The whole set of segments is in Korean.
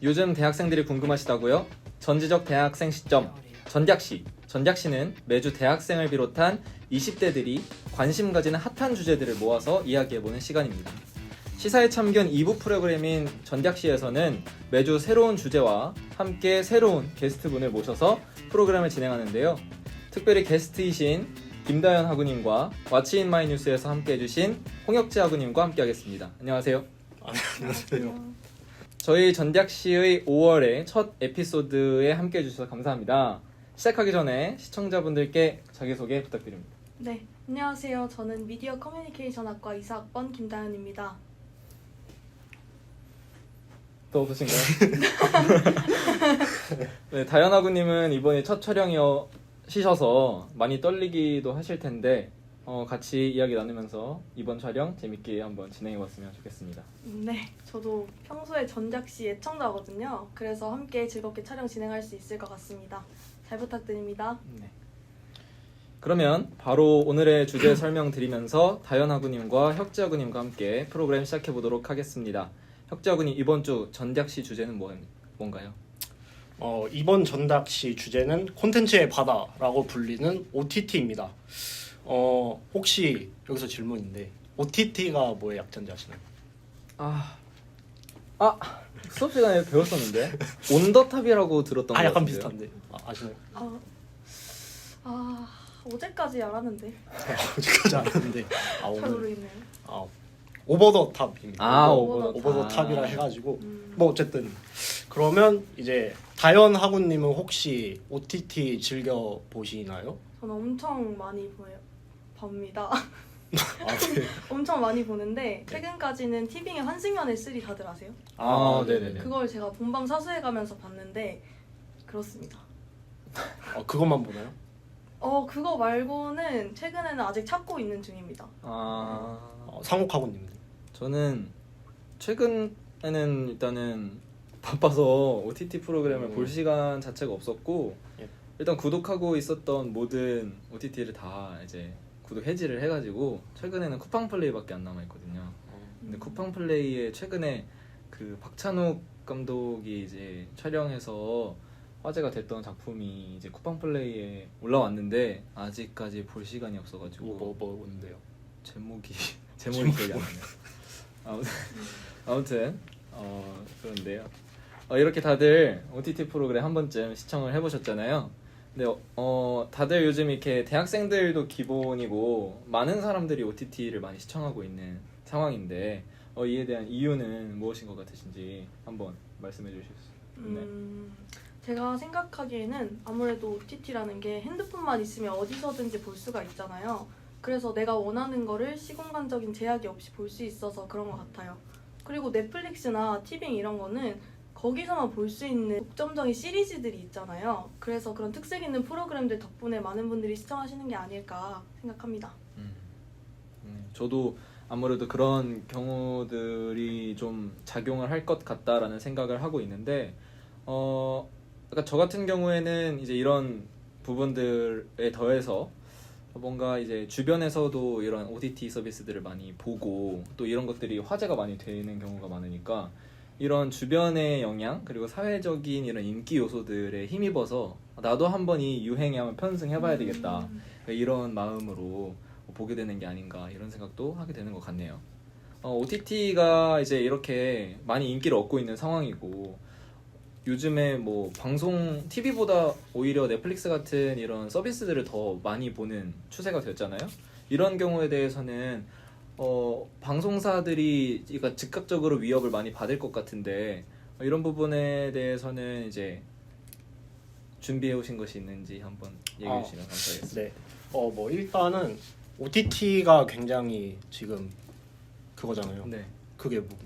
요즘 대학생들이 궁금하시다고요? 전지적 대학생 시점 전략시. 전략시는 매주 대학생을 비롯한 20대들이 관심 가지는 핫한 주제들을 모아서 이야기해보는 시간입니다. 시사에 참견 2부 프로그램인 전략시에서는 매주 새로운 주제와 함께 새로운 게스트분을 모셔서 프로그램을 진행하는데요. 특별히 게스트이신 김다현 학우님과 왓츠인마이뉴스에서 함께해주신 홍혁재 학우님과 함께하겠습니다. 안녕하세요. 안녕하세요. 저희 전략시의 5월의 첫 에피소드에 함께해주셔서 감사합니다. 시작하기 전에 시청자분들께 자기소개 부탁드립니다. 네, 안녕하세요. 저는 미디어 커뮤니케이션학과 2사학번 김다현입니다. 또 없으신가요? 네, 다현 학우님은 이번에 첫 촬영이시셔서 많이 떨리기도 하실 텐데 같이 이야기 나누면서 이번 촬영 재밌게 한번 진행해봤으면 좋겠습니다. 네, 저도 평소에 전작시 애청자거든요. 그래서 함께 즐겁게 촬영 진행할 수 있을 것 같습니다. 잘 부탁드립니다. 네. 그러면 바로 오늘의 주제 설명드리면서 다현 학우님과 혁재 학우님과 함께 프로그램 시작해보도록 하겠습니다. 혁재 학우님, 이번 주 전략시 주제는 뭔가요? 이번 전략시 주제는 콘텐츠의 바다라고 불리는 OTT입니다. 혹시 여기서 질문인데 OTT가 뭐의 약자인지 아시나요? 수업 시간에 배웠었는데 온더탑이라고 들었던 것 약간 같은데요. 비슷한데 아시나요? 어제까지 알았는데 어디까지 알았는데 잘 오늘 모르겠네요. 오버 더 탑입니다. 오버 더 탑이라 해가지고 뭐 어쨌든 그러면 이제 다현 학우님은 혹시 OTT 즐겨 보시나요? 저는 엄청 많이 봅니다. 네. 엄청 많이 보는데 최근까지는 티빙의 환승연애 3 다들 아세요? 네네네. 그걸 제가 본방 사수해 가면서 봤는데 그렇습니다. 그것만 보나요? 그거 말고는 최근에는 아직 찾고 있는 중입니다. 상욱 학우님은? 저는 최근에는 일단은 바빠서 OTT 프로그램을 볼 시간 자체가 없었고 예. 일단 구독하고 있었던 모든 OTT를 다 이제 구독 해지를 해가지고 최근에는 쿠팡플레이밖에 안 남아있거든요. 근데 쿠팡플레이에 최근에 그 박찬욱 감독이 이제 촬영해서 화제가 됐던 작품이 이제 쿠팡플레이에 올라왔는데 아직까지 볼 시간이 없어가지고 뭔데요? 제목이 기억이 안 나네요. 아무튼 그런데요. 이렇게 다들 OTT 프로그램 한 번쯤 시청을 해보셨잖아요. 근데 다들 요즘 이렇게 대학생들도 기본이고 많은 사람들이 OTT를 많이 시청하고 있는 상황인데 이에 대한 이유는 무엇인 것 같으신지 한번 말씀해 주실 수 있나요? 제가 생각하기에는 아무래도 OTT라는 게 핸드폰만 있으면 어디서든지 볼 수가 있잖아요. 그래서 내가 원하는 거를 시공간적인 제약이 없이 볼 수 있어서 그런 것 같아요. 그리고 넷플릭스나 티빙 이런 거는 거기서만 볼 수 있는 독점적인 시리즈들이 있잖아요. 그래서 그런 특색 있는 프로그램들 덕분에 많은 분들이 시청하시는 게 아닐까 생각합니다. 저도 아무래도 그런 경우들이 좀 작용을 할 것 같다라는 생각을 하고 있는데 그러니까 저 같은 경우에는 이제 이런 부분들에 더해서 뭔가 이제 주변에서도 이런 OTT 서비스들을 많이 보고 또 이런 것들이 화제가 많이 되는 경우가 많으니까 이런 주변의 영향 그리고 사회적인 이런 인기 요소들에 힘입어서 나도 한번 이 유행에 한번 편승해봐야 되겠다 이런 마음으로 보게 되는 게 아닌가 이런 생각도 하게 되는 것 같네요. OTT가 이제 이렇게 많이 인기를 얻고 있는 상황이고 요즘에 뭐 방송 TV보다 오히려 넷플릭스 같은 이런 서비스들을 더 많이 보는 추세가 되었잖아요. 이런 경우에 대해서는 방송사들이 그러니까 즉각적으로 위협을 많이 받을 것 같은데 이런 부분에 대해서는 이제 준비해 오신 것이 있는지 한번 얘기해 주시면 감사하겠습니다. 네. 뭐 일단은 OTT가 굉장히 지금 그거잖아요. 네. 그게 뭐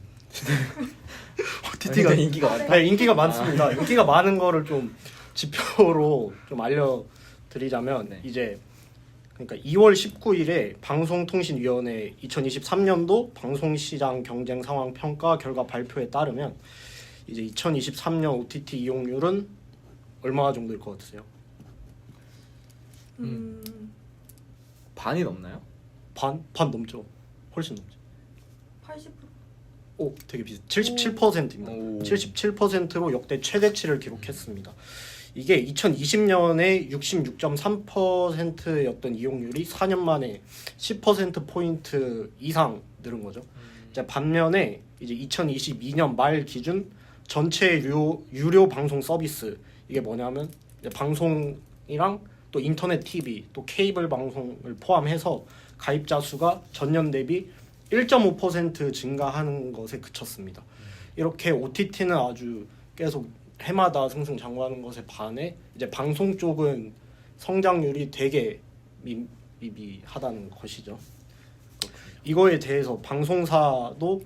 OTT가 인기가 많다. 네, 인기가 많습니다. 인기가 많은 거를 좀 지표로 좀 알려드리자면 네. 이제 그러니까 2월 19일에 방송통신위원회 2023년도 방송시장 경쟁 상황 평가 결과 발표에 따르면 이제 2023년 OTT 이용률은 얼마 정도일 것 같으세요? 반이 넘나요? 반 넘죠. 훨씬 넘죠. 80%? 되게 비슷. 77%입니다. 오. 77%로 역대 최대치를 기록했습니다. 이게 2020년에 66.3%였던 이용률이 4년 만에 10% 포인트 이상 늘은 거죠. 이제 반면에 이제 2022년 말 기준 전체 유료 방송 서비스, 이게 뭐냐면 이제 방송이랑 또 인터넷 TV 또 케이블 방송을 포함해서 가입자 수가 전년 대비 1.5% 증가하는 것에 그쳤습니다. 이렇게 OTT는 아주 계속 해마다 승승장구하는 것에 반해 이제 방송 쪽은 성장률이 되게 미비하다는 것이죠. 이거에 대해서 방송사도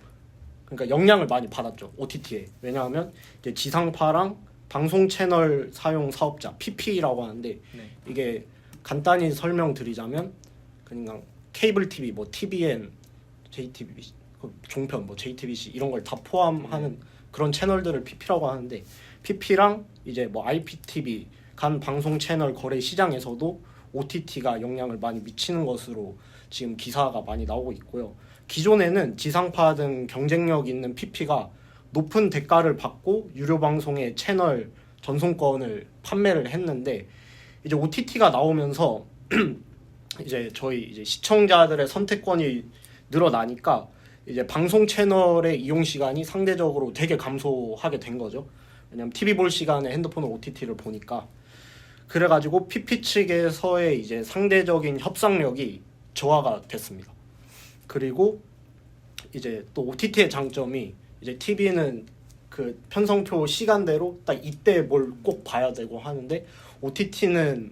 그러니까 영향을 많이 받았죠, OTT에. 왜냐하면 이제 지상파랑 방송 채널 사용 사업자 PP라고 하는데 네. 이게 간단히 설명드리자면 그냥 케이블 TV, 뭐 TVN, JTBC, 종편, 뭐 JTBC 이런 걸 다 포함하는 그런 채널들을 PP라고 하는데, PP랑 이제 뭐 IPTV 간 방송 채널 거래 시장에서도 OTT가 영향을 많이 미치는 것으로 지금 기사가 많이 나오고 있고요. 기존에는 지상파 등 경쟁력 있는 PP가 높은 대가를 받고 유료 방송의 채널 전송권을 판매를 했는데, 이제 OTT가 나오면서 이제 저희 이제 시청자들의 선택권이 늘어나니까 이제 방송 채널의 이용 시간이 상대적으로 되게 감소하게 된 거죠. 왜냐면 TV 볼 시간에 핸드폰을 OTT를 보니까. 그래가지고 PP 측에서의 이제 상대적인 협상력이 저하가 됐습니다. 그리고 이제 또 OTT의 장점이 이제 TV는 그 편성표 시간대로 딱 이때 뭘 꼭 봐야 되고 하는데, OTT는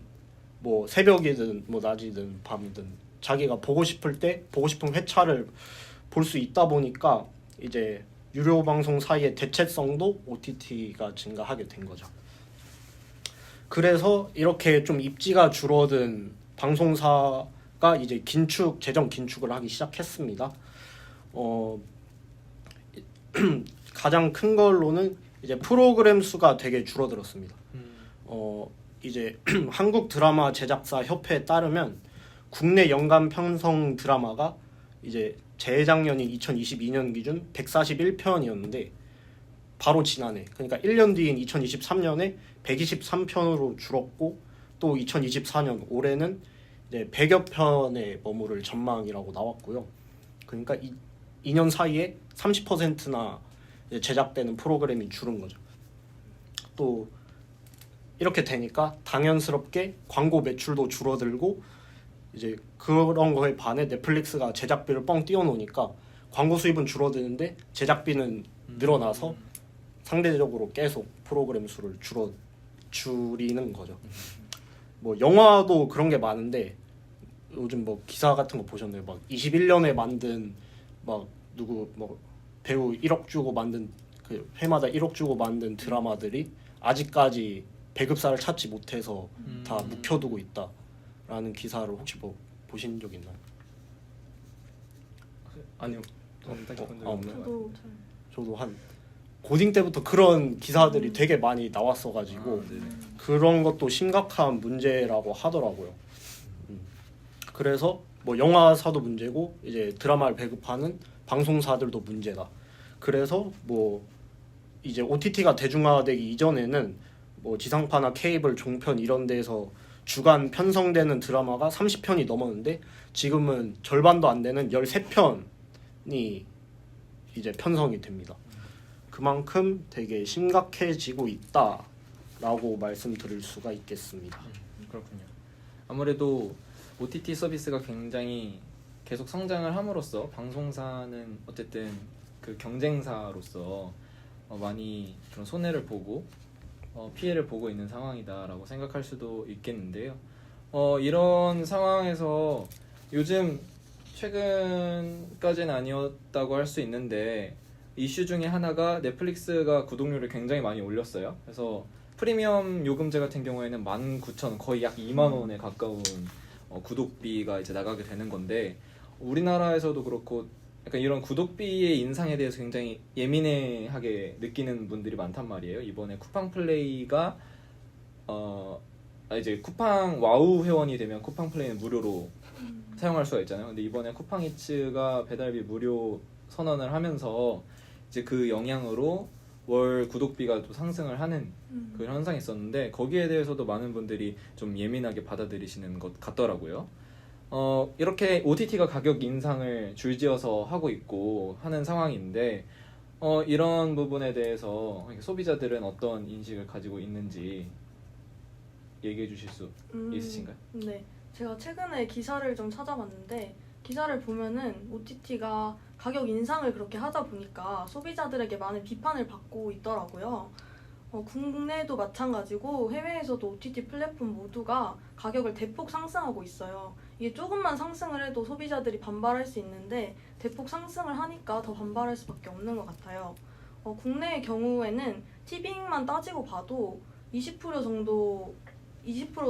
뭐 새벽이든 뭐 낮이든 밤이든 자기가 보고 싶을 때 보고 싶은 회차를 볼 수 있다 보니까 이제 유료 방송 사이의 대체성도 OTT가 증가하게 된 거죠. 그래서 이렇게 좀 입지가 줄어든 방송사가 이제 재정 긴축을 하기 시작했습니다. 가장 큰 걸로는 이제 프로그램 수가 되게 줄어들었습니다. 이제 한국 드라마 제작사 협회에 따르면 국내 연간 편성 드라마가 이제 재작년인 2022년 기준 141편이었는데 바로 지난해, 그러니까 1년 뒤인 2023년에 123편으로 줄었고, 또 2024년 올해는 이제 100여 편에 머무를 전망이라고 나왔고요. 그러니까 2년 사이에 30%나 제작되는 프로그램이 줄은 거죠. 또 이렇게 되니까 당연스럽게 광고 매출도 줄어들고, 이제 그런 거에 반해 넷플릭스가 제작비를 뻥 띄워놓으니까 광고 수입은 줄어드는데 제작비는 늘어나서 상대적으로 계속 프로그램 수를 줄이는 거죠. 뭐 영화도 그런 게 많은데 요즘 뭐 기사 같은 거 보셨나요? 막 21년에 만든 막 누구 뭐 배우 1억 주고 만든, 그 회마다 1억 주고 만든 드라마들이 아직까지 배급사를 찾지 못해서 다 묵혀두고 있다라는 기사를 혹시 뭐 보신 적 있나요? 아니요. 저는 딱히 본 적이 없는 것 저도 잘 저도 한 고딩 때부터 그런 기사들이 되게 많이 나왔어가지고 네네. 그런 것도 심각한 문제라고 하더라고요. 그래서 뭐 영화사도 문제고 이제 드라마를 배급하는 방송사들도 문제다. 그래서 뭐 이제 OTT가 대중화되기 이전에는 뭐 지상파나 케이블, 종편 이런 데서 주간 편성되는 드라마가 30편이 넘었는데 지금은 절반도 안 되는 13편이 이제 편성이 됩니다. 그만큼 되게 심각해지고 있다라고 말씀드릴 수가 있겠습니다. 그렇군요. 아무래도 OTT 서비스가 굉장히 계속 성장을 함으로써 방송사는 어쨌든 그 경쟁사로서 많이 그런 손해를 보고 피해를 보고 있는 상황이다라고 생각할 수도 있겠는데요. 이런 상황에서 요즘 최근까지는 아니었다고 할 수 있는데 이슈 중에 하나가 넷플릭스가 구독료를 굉장히 많이 올렸어요. 그래서 프리미엄 요금제 같은 경우에는 19,000원, 거의 약 2만 원에 가까운 구독비가 이제 나가게 되는 건데, 우리나라에서도 그렇고 약간 이런 구독비의 인상에 대해서 굉장히 예민하게 느끼는 분들이 많단 말이에요. 이번에 쿠팡 플레이가 이제 쿠팡 와우 회원이 되면 쿠팡 플레이는 무료로 사용할 수가 있잖아요. 근데 이번에 쿠팡 이츠가 배달비 무료 선언을 하면서 이제 그 영향으로 월 구독비가 또 상승을 하는 그 현상이 있었는데 거기에 대해서도 많은 분들이 좀 예민하게 받아들이시는 것 같더라고요. 이렇게 OTT가 가격 인상을 줄지어서 하고 있고 하는 상황인데 이런 부분에 대해서 소비자들은 어떤 인식을 가지고 있는지 얘기해 주실 수 있으신가요? 네, 제가 최근에 기사를 좀 찾아봤는데 기사를 보면은 OTT가 가격 인상을 그렇게 하다 보니까 소비자들에게 많은 비판을 받고 있더라고요. 국내도 마찬가지고 해외에서도 OTT 플랫폼 모두가 가격을 대폭 상승하고 있어요. 이게 조금만 상승을 해도 소비자들이 반발할 수 있는데 대폭 상승을 하니까 더 반발할 수밖에 없는 것 같아요. 국내의 경우에는 티빙만 따지고 봐도 20%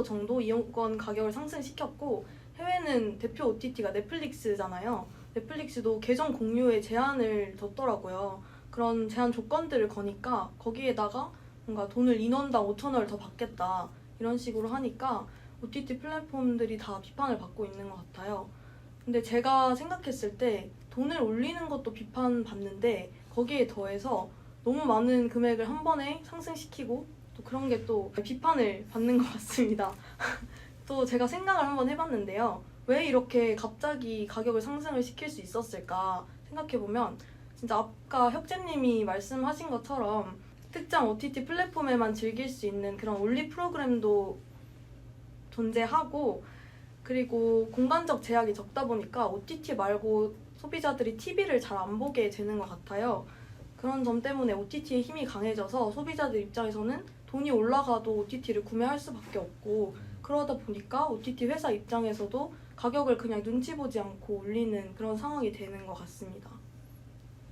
정도 이용권 가격을 상승시켰고 해외는 대표 OTT가 넷플릭스잖아요. 넷플릭스도 계정 공유에 제한을 뒀더라고요. 그런 제한 조건들을 거니까 거기에다가 뭔가 돈을 인원당 5,000원을 더 받겠다 이런 식으로 하니까 OTT 플랫폼들이 다 비판을 받고 있는 것 같아요. 근데 제가 생각했을 때 돈을 올리는 것도 비판받는데 거기에 더해서 너무 많은 금액을 한 번에 상승시키고 또 그런 게 또 비판을 받는 것 같습니다. 또 제가 생각을 한번 해봤는데요. 왜 이렇게 갑자기 가격을 상승을 시킬 수 있었을까 생각해보면 진짜 아까 혁재님이 말씀하신 것처럼 특정 OTT 플랫폼에만 즐길 수 있는 그런 올리 프로그램도 존재하고 그리고 공간적 제약이 적다 보니까 OTT 말고 소비자들이 TV를 잘 안 보게 되는 것 같아요. 그런 점 때문에 OTT의 힘이 강해져서 소비자들 입장에서는 돈이 올라가도 OTT를 구매할 수밖에 없고 그러다 보니까 OTT 회사 입장에서도 가격을 그냥 눈치 보지 않고 올리는 그런 상황이 되는 것 같습니다.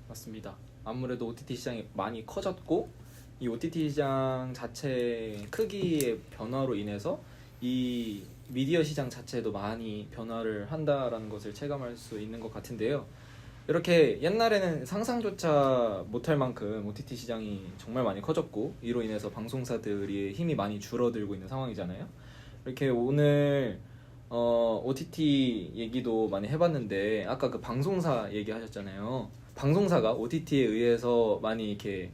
맞습니다. 아무래도 OTT 시장이 많이 커졌고 이 OTT 시장 자체의 크기의 변화로 인해서 이 미디어 시장 자체도 많이 변화를 한다라는 것을 체감할 수 있는 것 같은데요. 이렇게 옛날에는 상상조차 못할 만큼 OTT 시장이 정말 많이 커졌고 이로 인해서 방송사들이 힘이 많이 줄어들고 있는 상황이잖아요. 이렇게 오늘 OTT 얘기도 많이 해봤는데 아까 그 방송사 얘기하셨잖아요. 방송사가 OTT에 의해서 많이 이렇게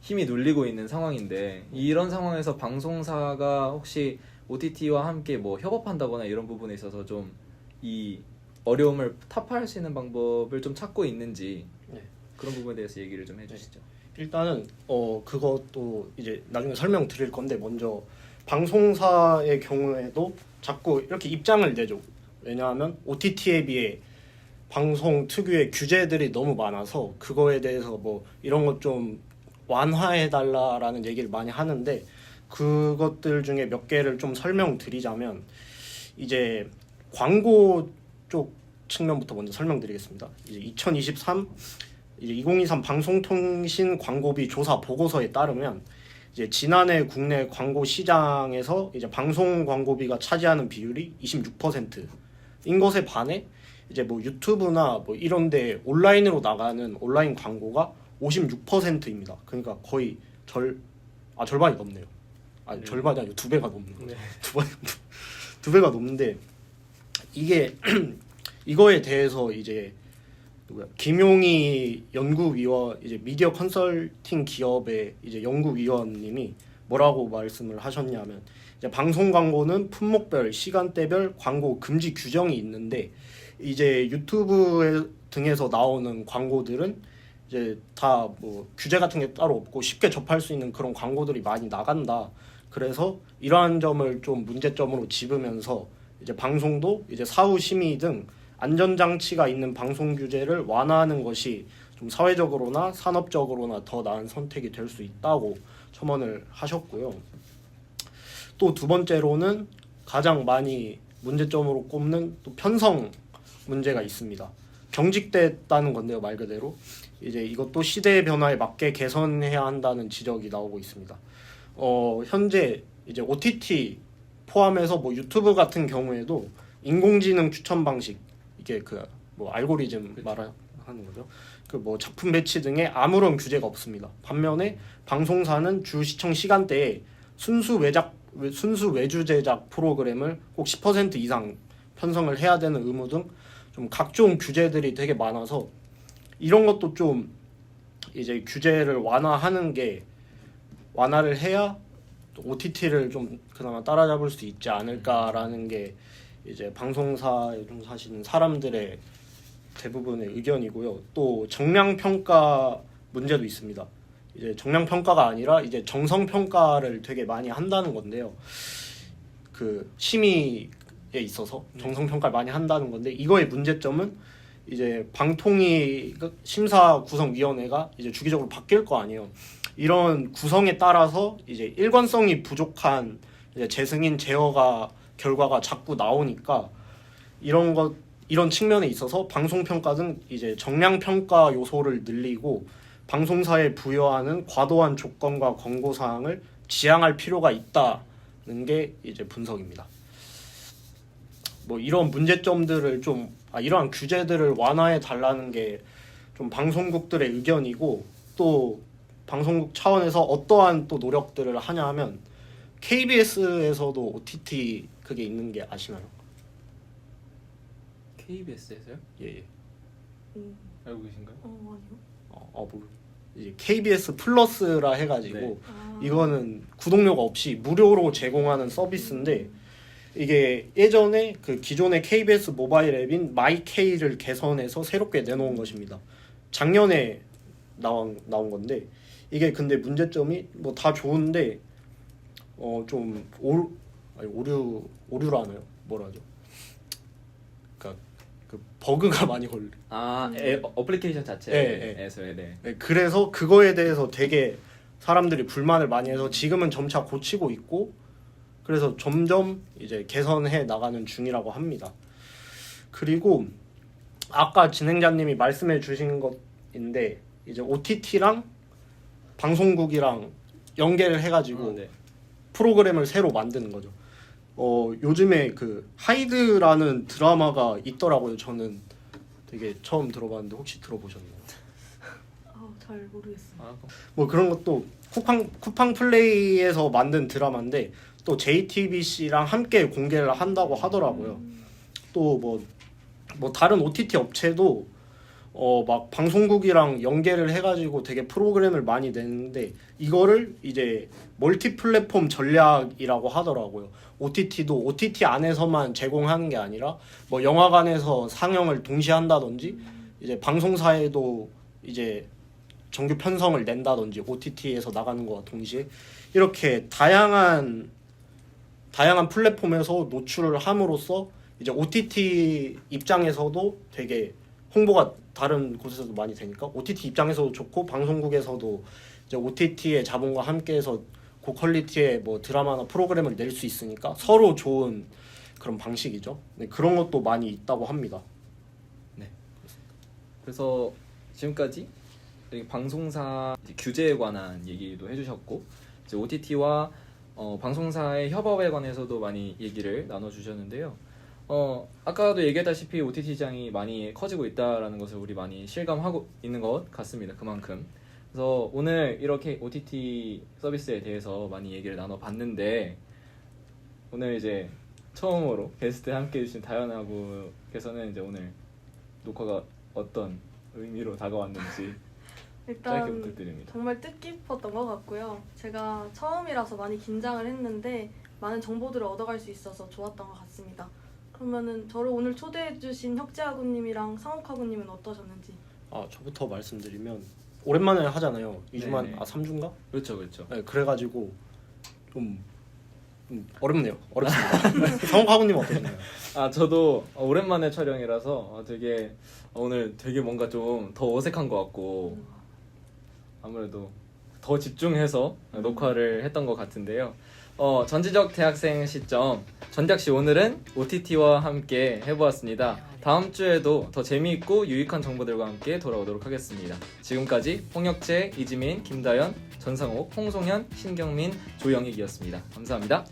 힘이 눌리고 있는 상황인데 이런 상황에서 방송사가 혹시 OTT와 함께 뭐 협업한다거나 이런 부분에 있어서 좀 이 어려움을 타파할 수 있는 방법을 좀 찾고 있는지 그런 부분에 대해서 얘기를 좀 해주시죠. 일단은 그것도 이제 나중에 설명드릴 건데 먼저 방송사의 경우에도 자꾸 이렇게 입장을 내죠. 왜냐하면 OTT에 비해 방송 특유의 규제들이 너무 많아서 그거에 대해서 뭐 이런 것 좀 완화해달라라는 얘기를 많이 하는데 그것들 중에 몇 개를 좀 설명드리자면 이제 광고 쪽 측면부터 먼저 설명드리겠습니다. 이제 2023 방송통신 광고비 조사 보고서에 따르면 이제 지난해 국내 광고 시장에서 이제 방송 광고비가 차지하는 비율이 26%인 것에 반해 이제 뭐 유튜브나 뭐 이런데 온라인으로 나가는 온라인 광고가 56%입니다. 그러니까 거의 절반이 넘네요. 아니 절반이 아니고 2배가 넘는 거죠. 2배가 넘는데 이게 이거에 대해서 이제 김용희 연구위원 이제 미디어 컨설팅 기업의 이제 연구위원님이 뭐라고 말씀을 하셨냐면 이제 방송 광고는 품목별 시간대별 광고 금지 규정이 있는데 이제 유튜브 등에서 나오는 광고들은 이제 다 뭐 규제 같은 게 따로 없고 쉽게 접할 수 있는 그런 광고들이 많이 나간다. 그래서 이러한 점을 좀 문제점으로 집으면서 이제 방송도 이제 사후 심의 등 안전장치가 있는 방송 규제를 완화하는 것이 좀 사회적으로나 산업적으로나 더 나은 선택이 될 수 있다고 첨언을 하셨고요. 또 두 번째로는 가장 많이 문제점으로 꼽는 또 편성 문제가 있습니다. 경직됐다는 건데요, 말 그대로. 이제 이것도 시대의 변화에 맞게 개선해야 한다는 지적이 나오고 있습니다. 현재 이제 OTT 포함해서 뭐 유튜브 같은 경우에도 인공지능 추천 방식 이게 그 뭐 알고리즘 말하는 거죠. 그 뭐 작품 배치 등에 아무런 규제가 없습니다. 반면에 방송사는 주 시청 시간대에 순수 외주 제작 프로그램을 꼭 10% 이상 편성을 해야 되는 의무 등 좀 각종 규제들이 되게 많아서 이런 것도 좀 이제 규제를 완화를 해야 OTT를 좀 그나마 따라잡을 수 있지 않을까라는 게 이제 방송사에 좀 사시는 사람들의 대부분의 의견이고요. 또 정량 평가 문제도 있습니다. 이제 정량 평가가 아니라 이제 정성 평가를 되게 많이 한다는 건데요. 그 심의에 있어서 정성 평가를 많이 한다는 건데 이거의 문제점은 이제 방통위 심사 구성위원회가 이제 주기적으로 바뀔 거 아니에요. 이런 구성에 따라서 이제 일관성이 부족한 이제 재승인 제어가 결과가 자꾸 나오니까 이런 측면에 있어서 방송 평가 등 이제 정량 평가 요소를 늘리고 방송사에 부여하는 과도한 조건과 권고 사항을 지양할 필요가 있다는 게 이제 분석입니다. 뭐 이런 문제점들을 이러한 규제들을 완화해 달라는 게 좀 방송국들의 의견이고 또 방송국 차원에서 어떠한 또 노력들을 하냐 하면 KBS에서도 OTT 그게 있는 게 아시나요? KBS에서요? 예. 알고 계신가요? 아니요. 이제 KBS 플러스라 해가지고 네. 이거는 구독료가 없이 무료로 제공하는 서비스인데 이게 예전에 그 기존의 KBS 모바일 앱인 마이케이를 개선해서 새롭게 내놓은 것입니다. 작년에 나온 건데 이게 근데 문제점이 뭐 다 좋은데 좀 오류라나요? 뭐라 하죠? 그러니까 그 버그가 많이 걸려. 어플리케이션 자체에서요. 네. 네, 그래서 그거에 대해서 되게 사람들이 불만을 많이 해서 지금은 점차 고치고 있고 그래서 점점 이제 개선해 나가는 중이라고 합니다. 그리고 아까 진행자님이 말씀해 주신 것인데 이제 OTT랑 방송국이랑 연계를 해가지고 네. 프로그램을 새로 만드는 거죠. 요즘에 그 하이드라는 드라마가 있더라고요. 저는 되게 처음 들어봤는데 혹시 들어보셨나요? 잘 모르겠어요. 뭐 그런 것도 쿠팡 플레이에서 만든 드라마인데 또 JTBC랑 함께 공개를 한다고 하더라고요. 또 뭐 다른 OTT 업체도 막 방송국이랑 연계를 해가지고 되게 프로그램을 많이 내는데 이거를 이제 멀티 플랫폼 전략이라고 하더라고요. OTT도 OTT 안에서만 제공하는 게 아니라 뭐 영화관에서 상영을 동시에 한다든지 이제 방송사에도 이제 정규 편성을 낸다든지 OTT에서 나가는 거와 동시에 이렇게 다양한 플랫폼에서 노출을 함으로써 이제 OTT 입장에서도 되게 홍보가 다른 곳에서도 많이 되니까 OTT 입장에서도 좋고 방송국에서도 이제 OTT의 자본과 함께해서 고퀄리티의 뭐 드라마나 프로그램을 낼 수 있으니까 서로 좋은 그런 방식이죠. 네, 그런 것도 많이 있다고 합니다. 네. 그래서 지금까지 방송사 규제에 관한 얘기도 해주셨고 이제 OTT와 방송사의 협업에 관해서도 많이 얘기를 나눠주셨는데요. 아까도 얘기했다시피 OTT 시장이 많이 커지고 있다라는 것을 우리 많이 실감하고 있는 것 같습니다. 그만큼. 그래서 오늘 이렇게 OTT 서비스에 대해서 많이 얘기를 나눠봤는데 오늘 이제 처음으로 게스트 함께 해주신 다현아구께서는 이제 오늘 녹화가 어떤 의미로 다가왔는지 짧게 일단 부탁드립니다. 정말 뜻깊었던 것 같고요. 제가 처음이라서 많이 긴장을 했는데 많은 정보들을 얻어갈 수 있어서 좋았던 것 같습니다. 그러면은 저를 오늘 초대해주신 혁재하구님이랑 상욱하구님은 어떠셨는지? 저부터 말씀드리면 오랜만에 하잖아요. 2주만 네네. 3주인가? 그렇죠. 네, 그래가지고 좀 어렵네요. 어렵습니다. 상욱하구님 어떠셨나요? 저도 오랜만에 촬영이라서 되게 오늘 되게 뭔가 좀 더 어색한 것 같고 아무래도 더 집중해서 녹화를 했던 것 같은데요. 전지적 대학생 시점 전작시 오늘은 OTT와 함께 해보았습니다. 다음 주에도 더 재미있고 유익한 정보들과 함께 돌아오도록 하겠습니다. 지금까지 홍혁재, 이지민, 김다연, 전상옥, 홍송현, 신경민, 조영익이었습니다. 감사합니다.